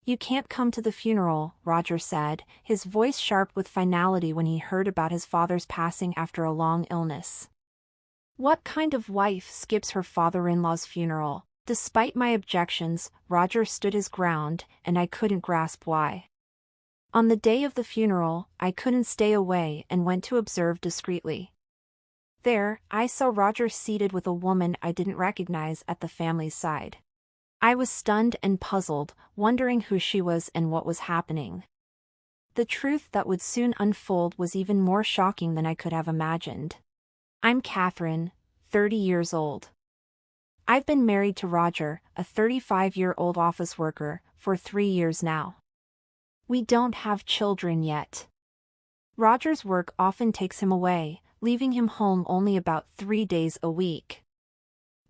"You can't come to the funeral," Roger said, his voice sharp with finality when he heard about his father's passing after a long illness. What kind of wife skips her father-in-law's funeral? Despite my objections, Roger stood his ground, and I couldn't grasp why. On the day of the funeral, I couldn't stay away and went to observe discreetly. There, I saw Roger seated with a woman I didn't recognize at the family's side. I was stunned and puzzled, wondering who she was and what was happening. The truth that would soon unfold was even more shocking than I could have imagined. I'm Catherine, 30 years old. I've been married to Roger, a 35-year-old office worker, for 3 years now. We don't have children yet. Roger's work often takes him away, leaving him home only about 3 days a week.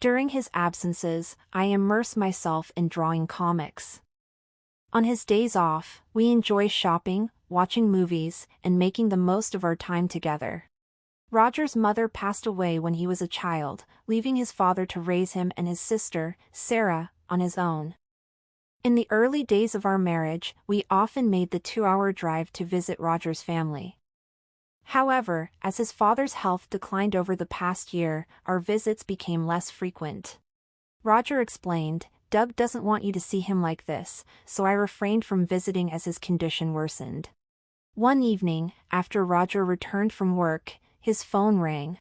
During his absences, I immerse myself in drawing comics. On his days off, we enjoy shopping, watching movies, and making the most of our time together. Roger's mother passed away when he was a child, leaving his father to raise him and his sister, Sarah, on his own. In the early days of our marriage, we often made the 2-hour drive to visit Roger's family. However, as his father's health declined over the past year, our visits became less frequent. Roger explained, "Doug doesn't want you to see him like this, so I refrained from visiting as his condition worsened." One evening, after Roger returned from work, his phone rang.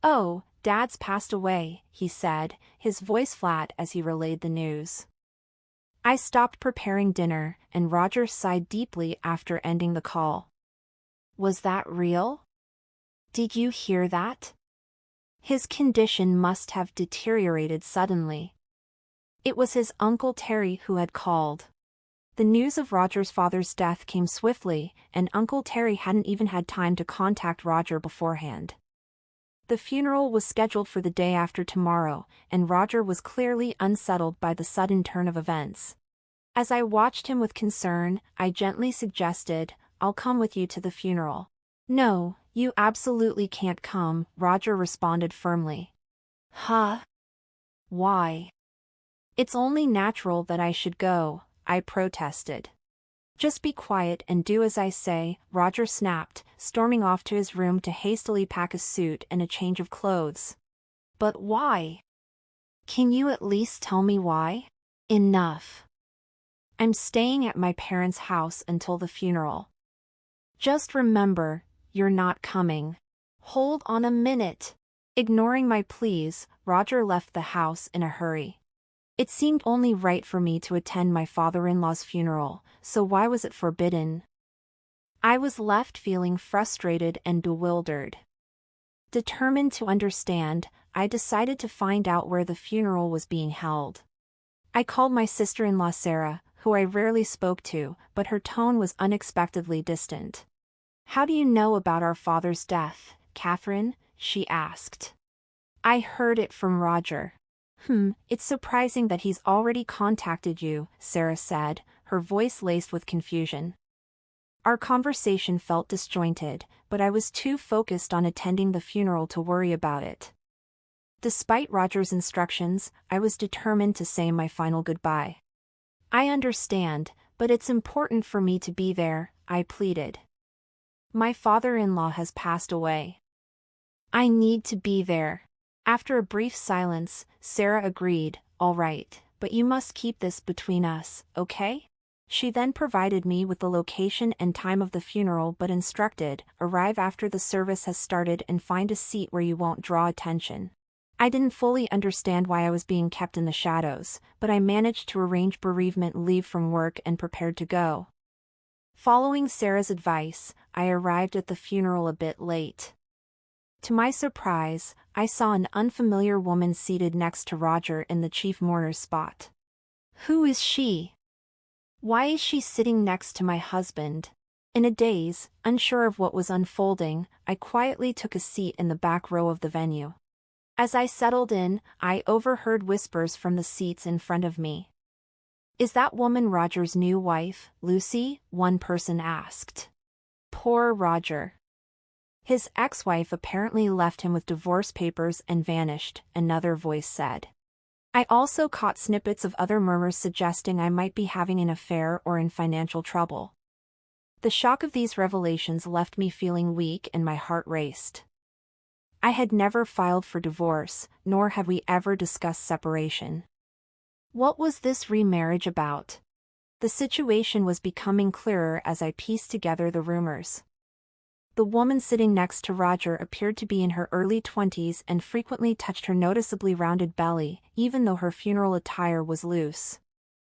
"Oh, Dad's passed away," he said, his voice flat as he relayed the news. I stopped preparing dinner, and Roger sighed deeply after ending the call. "Was that real? Did you hear that? His condition must have deteriorated suddenly." It was his Uncle Terry who had called. The news of Roger's father's death came swiftly, and Uncle Terry hadn't even had time to contact Roger beforehand. The funeral was scheduled for the day after tomorrow, and Roger was clearly unsettled by the sudden turn of events. As I watched him with concern, I gently suggested, "I'll come with you to the funeral." "No, you absolutely can't come," Roger responded firmly. "Huh? Why?" "It's only natural that I should go," I protested. "Just be quiet and do as I say," Roger snapped, storming off to his room to hastily pack a suit and a change of clothes. "But why? Can you at least tell me why?" "Enough. I'm staying at my parents' house until the funeral. Just remember, you're not coming." "Hold on a minute." Ignoring my pleas, Roger left the house in a hurry. It seemed only right for me to attend my father-in-law's funeral, so why was it forbidden? I was left feeling frustrated and bewildered. Determined to understand, I decided to find out where the funeral was being held. I called my sister-in-law Sarah, who I rarely spoke to, but her tone was unexpectedly distant. "How do you know about our father's death, Catherine?" she asked. "I heard it from Roger." It's surprising that he's already contacted you," Sarah said, her voice laced with confusion. Our conversation felt disjointed, but I was too focused on attending the funeral to worry about it. Despite Roger's instructions, I was determined to say my final goodbye. "I understand, but it's important for me to be there," I pleaded. "My father-in-law has passed away. I need to be there." After a brief silence, Sarah agreed, "All right, but you must keep this between us, okay?" She then provided me with the location and time of the funeral but instructed, "Arrive after the service has started and find a seat where you won't draw attention." I didn't fully understand why I was being kept in the shadows, but I managed to arrange bereavement leave from work and prepared to go. Following Sarah's advice, I arrived at the funeral a bit late. To my surprise, I saw an unfamiliar woman seated next to Roger in the chief mourner's spot. Who is she? Why is she sitting next to my husband? In a daze, unsure of what was unfolding, I quietly took a seat in the back row of the venue. As I settled in, I overheard whispers from the seats in front of me. "Is that woman Roger's new wife, Lucy?" one person asked. Poor Roger. His ex-wife apparently left him with divorce papers and vanished, another voice said. I also caught snippets of other murmurs suggesting I might be having an affair or in financial trouble. The shock of these revelations left me feeling weak and my heart raced. I had never filed for divorce, nor had we ever discussed separation. What was this remarriage about? The situation was becoming clearer as I pieced together the rumors. The woman sitting next to Roger appeared to be in her early 20s and frequently touched her noticeably rounded belly, even though her funeral attire was loose.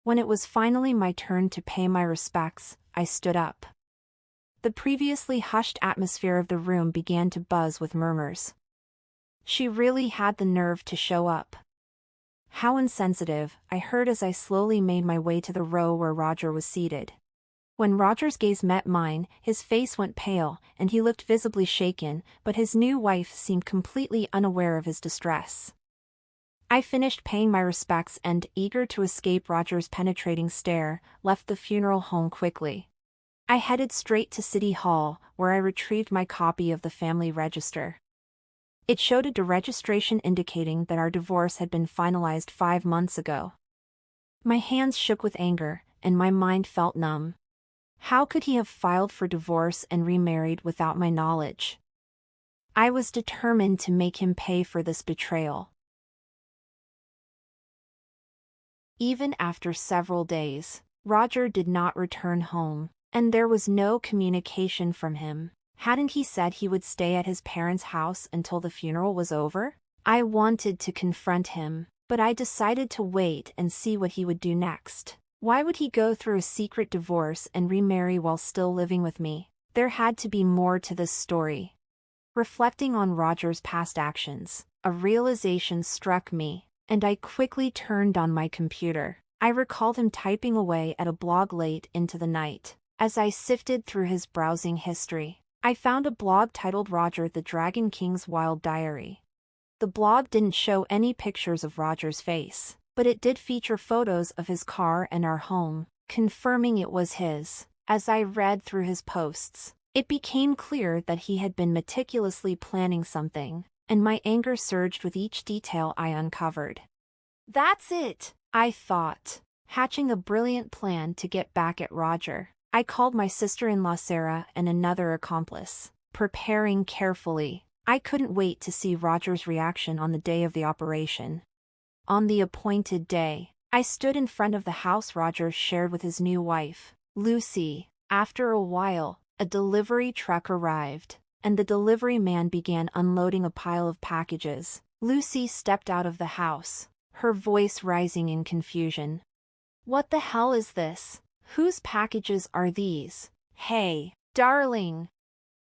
When it was finally my turn to pay my respects, I stood up. The previously hushed atmosphere of the room began to buzz with murmurs. She really had the nerve to show up. How insensitive, I heard as I slowly made my way to the row where Roger was seated. When Roger's gaze met mine, his face went pale, and he looked visibly shaken, but his new wife seemed completely unaware of his distress. I finished paying my respects and, eager to escape Roger's penetrating stare, left the funeral home quickly. I headed straight to City Hall, where I retrieved my copy of the family register. It showed a deregistration indicating that our divorce had been finalized 5 months ago. My hands shook with anger, and my mind felt numb. How could he have filed for divorce and remarried without my knowledge? I was determined to make him pay for this betrayal. Even after several days, Roger did not return home, and there was no communication from him. Hadn't he said he would stay at his parents' house until the funeral was over? I wanted to confront him, but I decided to wait and see what he would do next. Why would he go through a secret divorce and remarry while still living with me? There had to be more to this story. Reflecting on Roger's past actions, a realization struck me, and I quickly turned on my computer. I recalled him typing away at a blog late into the night. As I sifted through his browsing history, I found a blog titled Roger the Dragon King's Wild Diary. The blog didn't show any pictures of Roger's face, but it did feature photos of his car and our home, confirming it was his. As I read through his posts, it became clear that he had been meticulously planning something, and my anger surged with each detail I uncovered. That's it, I thought, hatching a brilliant plan to get back at Roger. I called my sister-in-law Sarah and another accomplice, preparing carefully. I couldn't wait to see Roger's reaction on the day of the operation. On the appointed day, I stood in front of the house Roger shared with his new wife, Lucy. After a while, a delivery truck arrived, and the delivery man began unloading a pile of packages. Lucy stepped out of the house, her voice rising in confusion. "What the hell is this? Whose packages are these?" "Hey, darling!"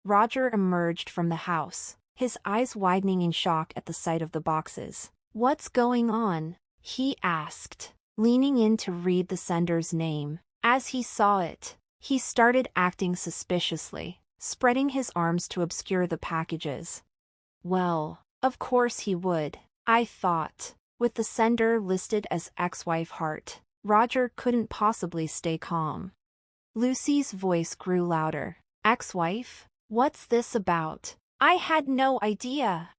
Roger emerged from the house, his eyes widening in shock at the sight of the boxes. "What's going on?" he asked, leaning in to read the sender's name. As he saw it, he started acting suspiciously, spreading his arms to obscure the packages. Well, of course he would, I thought. With the sender listed as ex-wife Hart, Roger couldn't possibly stay calm. Lucy's voice grew louder. "Ex-wife? What's this about? I had no idea."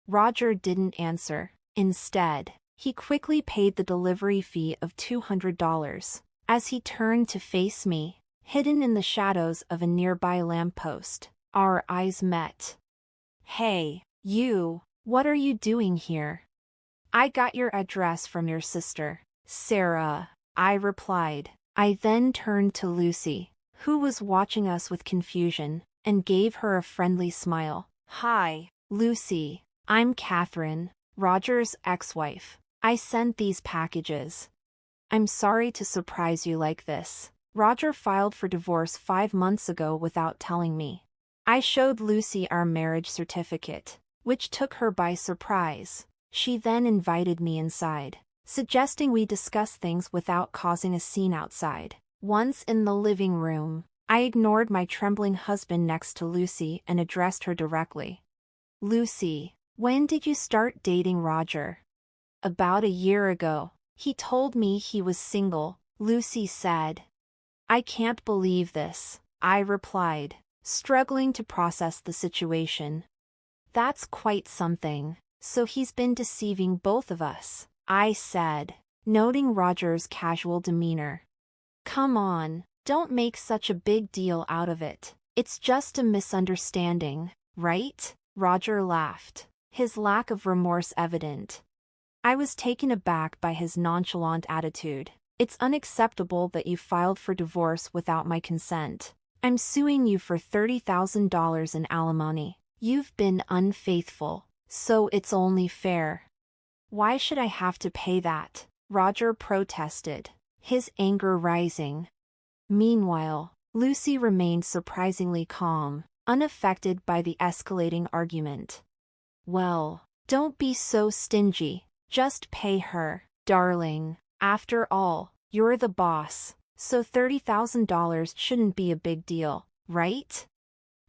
Roger didn't answer. Instead, he quickly paid the delivery fee of $200. As he turned to face me, hidden in the shadows of a nearby lamppost, our eyes met. "Hey, you, what are you doing here?" "I got your address from your sister, Sarah," I replied. I then turned to Lucy, who was watching us with confusion, and gave her a friendly smile. "Hi, Lucy. I'm Catherine, Roger's ex-wife. I sent these packages. I'm sorry to surprise you like this. Roger filed for divorce 5 months ago without telling me." I showed Lucy our marriage certificate, which took her by surprise. She then invited me inside, suggesting we discuss things without causing a scene outside. Once in the living room, I ignored my trembling husband next to Lucy and addressed her directly. "Lucy, when did you start dating Roger?" "About a year ago. He told me he was single," Lucy said. "I can't believe this," I replied, struggling to process the situation. "That's quite something. So he's been deceiving both of us," I said, noting Roger's casual demeanor. Come on, don't make such a big deal out of it. It's just a misunderstanding, right? Roger laughed, his lack of remorse evident. I was taken aback by his nonchalant attitude. It's unacceptable that you filed for divorce without my consent. I'm suing you for $30,000 in alimony. You've been unfaithful, so it's only fair. Why should I have to pay that? Roger protested, his anger rising. Meanwhile, Lucy remained surprisingly calm, unaffected by the escalating argument. Well, don't be so stingy. Just pay her, darling. After all, you're the boss, so $30,000 shouldn't be a big deal, right?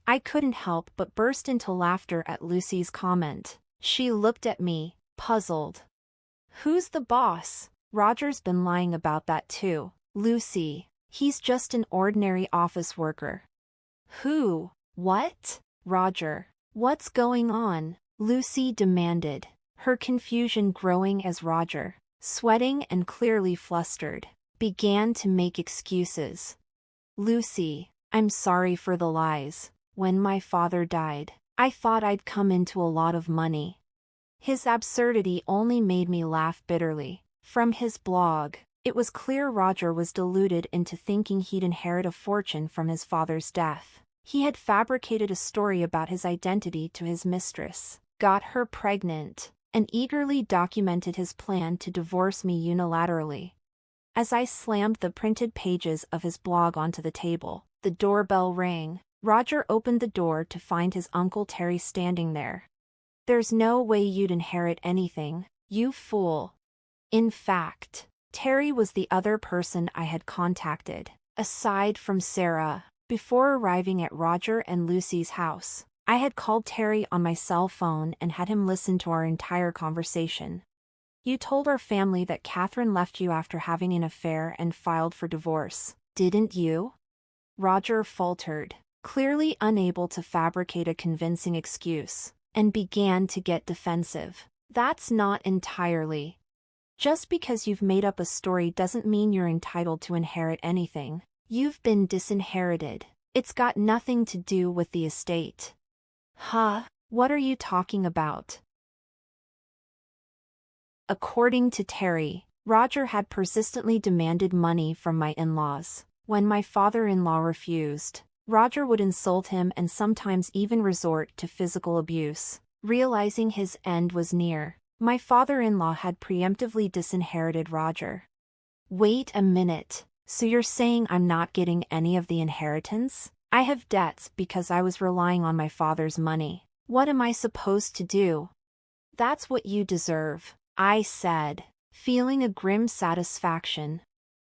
I couldn't help but burst into laughter at Lucy's comment. She looked at me, puzzled. Who's the boss? Roger's been lying about that too, Lucy. He's just an ordinary office worker. Who? What? Roger. What's going on? Lucy demanded, her confusion growing as Roger, sweating and clearly flustered, began to make excuses. Lucy, I'm sorry for the lies. When my father died, I thought I'd come into a lot of money. His absurdity only made me laugh bitterly. From his blog, it was clear Roger was deluded into thinking he'd inherit a fortune from his father's death. He had fabricated a story about his identity to his mistress, got her pregnant, and eagerly documented his plan to divorce me unilaterally. As I slammed the printed pages of his blog onto the table, the doorbell rang. Roger opened the door to find his Uncle Terry standing there. There's no way you'd inherit anything, you fool. In fact, Terry was the other person I had contacted, aside from Sarah. Before arriving at Roger and Lucy's house, I had called Terry on my cell phone and had him listen to our entire conversation. You told our family that Catherine left you after having an affair and filed for divorce, didn't you? Roger faltered, clearly unable to fabricate a convincing excuse, and began to get defensive. That's not entirely. Just because you've made up a story doesn't mean you're entitled to inherit anything. You've been disinherited. It's got nothing to do with the estate. Huh? What are you talking about? According to Terry, Roger had persistently demanded money from my in-laws. When my father-in-law refused, Roger would insult him and sometimes even resort to physical abuse. Realizing his end was near, my father-in-law had preemptively disinherited Roger. Wait a minute. So you're saying I'm not getting any of the inheritance? I have debts because I was relying on my father's money. What am I supposed to do? That's what you deserve, I said, feeling a grim satisfaction.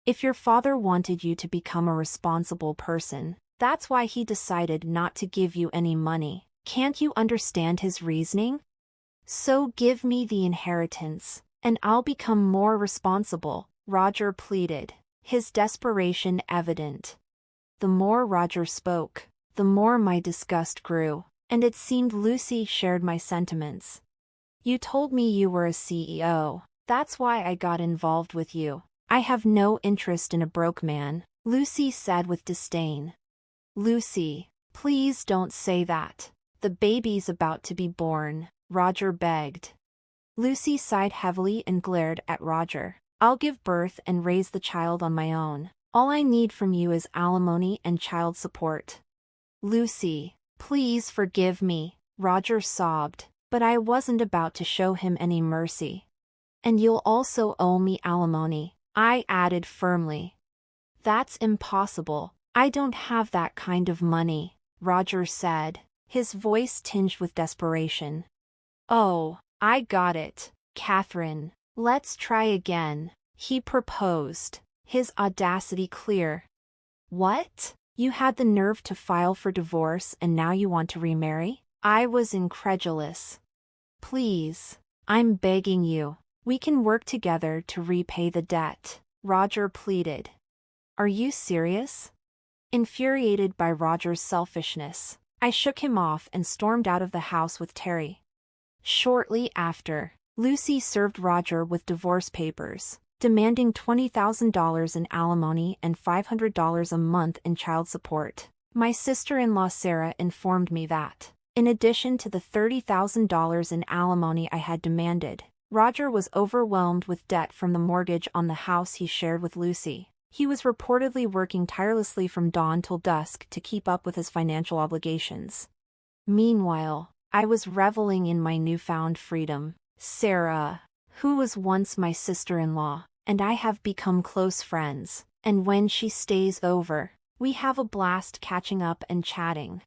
If your father wanted you to become a responsible person, that's why he decided not to give you any money. Can't you understand his reasoning? So give me the inheritance, and I'll become more responsible, Roger pleaded, his desperation evident. The more Roger spoke, the more my disgust grew, and it seemed Lucy shared my sentiments. You told me you were a CEO. That's why I got involved with you. I have no interest in a broke man, Lucy said with disdain. Lucy, please don't say that. The baby's about to be born, Roger begged. Lucy sighed heavily and glared at Roger. I'll give birth and raise the child on my own. All I need from you is alimony and child support. Lucy, please forgive me, Roger sobbed, but I wasn't about to show him any mercy. And you'll also owe me alimony, I added firmly. That's impossible. I don't have that kind of money, Roger said, his voice tinged with desperation. Oh, I got it, Catherine. Let's try again, he proposed, his audacity clear. What? You had the nerve to file for divorce and now you want to remarry? I was incredulous. Please, I'm begging you. We can work together to repay the debt, Roger pleaded. Are you serious? Infuriated by Roger's selfishness, I shook him off and stormed out of the house with Terry. Shortly after, Lucy served Roger with divorce papers, demanding $20,000 in alimony and $500 a month in child support. My sister-in-law Sarah informed me that, in addition to the $30,000 in alimony I had demanded, Roger was overwhelmed with debt from the mortgage on the house he shared with Lucy. He was reportedly working tirelessly from dawn till dusk to keep up with his financial obligations. Meanwhile, I was reveling in my newfound freedom. Sarah, who was once my sister-in-law, and I have become close friends, and when she stays over, we have a blast catching up and chatting.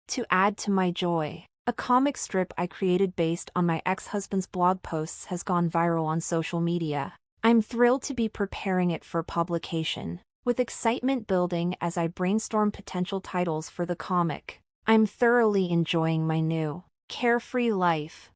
To add to my joy, a comic strip I created based on my ex-husband's blog posts has gone viral on social media. I'm thrilled to be preparing it for publication, with excitement building as I brainstorm potential titles for the comic. I'm thoroughly enjoying my new, carefree life.